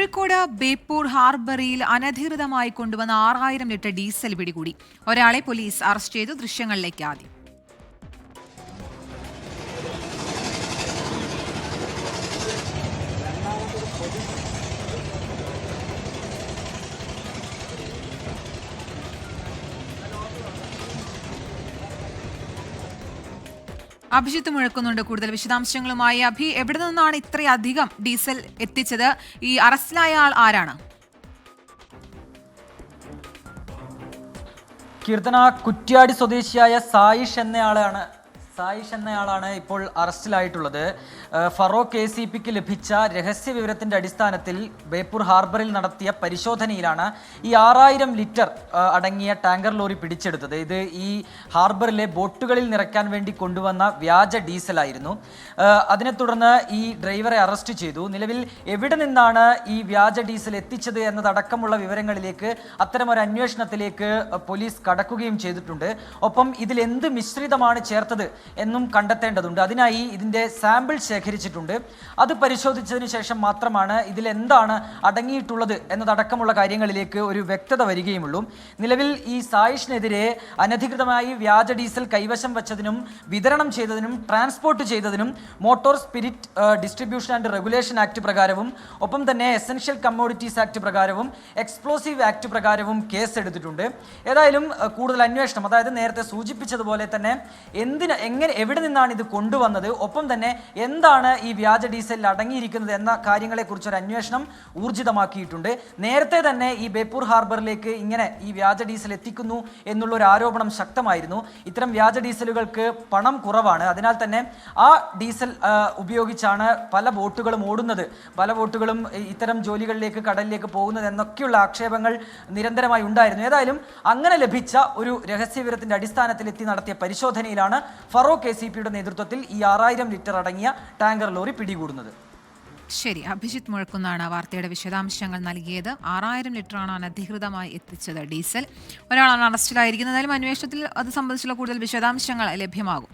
കോഴിക്കോട് ബേപ്പൂർ ഹാർബറിൽ അനധികൃതമായി കൊണ്ടുവന്ന 6000 ലിറ്റർ ഡീസൽ പിടികൂടി. ഒരാളെ പോലീസ് അറസ്റ്റ് ചെയ്തു. ദൃശ്യങ്ങളിലേക്ക് ആദ്യം. അഭിജിത്ത് മുഴക്കുന്നുണ്ട് കൂടുതൽ വിശദാംശങ്ങളുമായി. അഭി, എവിടെ നിന്നാണ് ഇത്രയധികം ഡീസൽ എത്തിച്ചത്? ഈ അറസ്റ്റിലായ ആൾ ആരാണ്? കീർത്തന, കുറ്റ്യാടി സ്വദേശിയായ സായിഷ് എന്നയാളാണ് ഇപ്പോൾ അറസ്റ്റിലായിട്ടുള്ളത്. ഫറോക്ക് ACPക്ക് ലഭിച്ച രഹസ്യ വിവരത്തിന്റെ അടിസ്ഥാനത്തിൽ ബേപ്പൂർ ഹാർബറിൽ നടത്തിയ പരിശോധനയിലാണ് ഈ 6000 ലിറ്റർ അടങ്ങിയ ടാങ്കർ ലോറി പിടിച്ചെടുത്തത്. ഇത് ഈ ഹാർബറിലെ ബോട്ടുകളിൽ നിറയ്ക്കാൻ വേണ്ടി കൊണ്ടുവന്ന വ്യാജ ഡീസലായിരുന്നു. അതിനെ തുടർന്ന് ഈ ഡ്രൈവറെ അറസ്റ്റ് ചെയ്തു. നിലവിൽ എവിടെ നിന്നാണ് ഈ വ്യാജ ഡീസൽ എത്തിച്ചത് എന്നതടക്കമുള്ള വിവരങ്ങളിലേക്ക്, അത്തരമൊരു അന്വേഷണത്തിലേക്ക് പോലീസ് കടക്കുകയും ചെയ്തിട്ടുണ്ട്. ഒപ്പം ഇതിൽ എന്ത് മിശ്രിതമാണ് ചേർത്തത് എന്നും കണ്ടെത്തേണ്ടതുണ്ട്. അതിനായി ഇതിൻ്റെ സാമ്പിൾ ശേഖരിച്ചിട്ടുണ്ട്. അത് പരിശോധിച്ചതിന് ശേഷം മാത്രമാണ് ഇതിൽ എന്താണ് അടങ്ങിയിട്ടുള്ളത് എന്നതടക്കമുള്ള കാര്യങ്ങളിലേക്ക് ഒരു വ്യക്തത വരികയുമുള്ളൂ. നിലവിൽ ഈ സായിഷിനെതിരെ അനധികൃതമായി വ്യാജ ഡീസൽ കൈവശം വച്ചതിനും വിതരണം ചെയ്തതിനും ട്രാൻസ്പോർട്ട് ചെയ്തതിനും Motor Spirit Distribution and Regulation Act പ്രകാരവും ഒപ്പം തന്നെ എസൻഷ്യൽ കമ്മോഡിറ്റീസ് ആക്ട് പ്രകാരവും എക്സ്പ്ലോസീവ് ആക്ട് പ്രകാരവും കേസെടുത്തിട്ടുണ്ട്. ഏതായാലും കൂടുതൽ അന്വേഷണം, അതായത് നേരത്തെ സൂചിപ്പിച്ചതുപോലെ തന്നെ എവിടെ നിന്നാണ് ഇത് കൊണ്ടുവന്നത്, ഒപ്പം തന്നെ എന്താണ് ഈ വ്യാജ ഡീസലിൽ അടങ്ങിയിരിക്കുന്നത് എന്ന കാര്യങ്ങളെക്കുറിച്ച് ഒരു അന്വേഷണം ഊർജിതമാക്കിയിട്ടുണ്ട്. നേരത്തെ തന്നെ ഈ ബേപ്പൂർ ഹാർബറിലേക്ക് ഇങ്ങനെ ഈ വ്യാജ ഡീസൽ എത്തിക്കുന്നു എന്നുള്ള ഒരു ആരോപണം ശക്തമായിരുന്നു. ഇത്തരം വ്യാജ ഡീസലുകൾക്ക് പണം കുറവാണ്. അതിനാൽ തന്നെ ആ ഡീസൽ ഉപയോഗിച്ചാണ് പല ബോട്ടുകളും ഓടുന്നത്, പല ബോട്ടുകളും ഇത്തരം ജോലികളിലേക്ക്, കടലിലേക്ക് പോകുന്നത് എന്നൊക്കെയുള്ള ആക്ഷേപങ്ങൾ നിരന്തരമായി ഉണ്ടായിരുന്നു. ഏതായാലും അങ്ങനെ ലഭിച്ച ഒരു രഹസ്യവിവരത്തിന്റെ അടിസ്ഥാനത്തിൽ എത്തി നടത്തിയ പരിശോധനയിലാണ് ഫറോക്ക് ACPയുടെ നേതൃത്വത്തിൽ ഈ 6000 ലിറ്റർ അടങ്ങിയ ടാങ്കർ ലോറി പിടികൂടുന്നത്. ശരി, അഭിജിത്ത് മുഴക്കുന്നാണ് വാർത്തയുടെ വിശദാംശങ്ങൾ നൽകിയത്. 6000 ലിറ്ററാണ് അനധികൃതമായി എത്തിച്ചത് ഡീസൽ. ഒരാളാണ് അറസ്റ്റിലായിരിക്കുന്നത്. അന്വേഷണത്തിൽ അത് സംബന്ധിച്ചുള്ള കൂടുതൽ വിശദാംശങ്ങൾ ലഭ്യമാകും.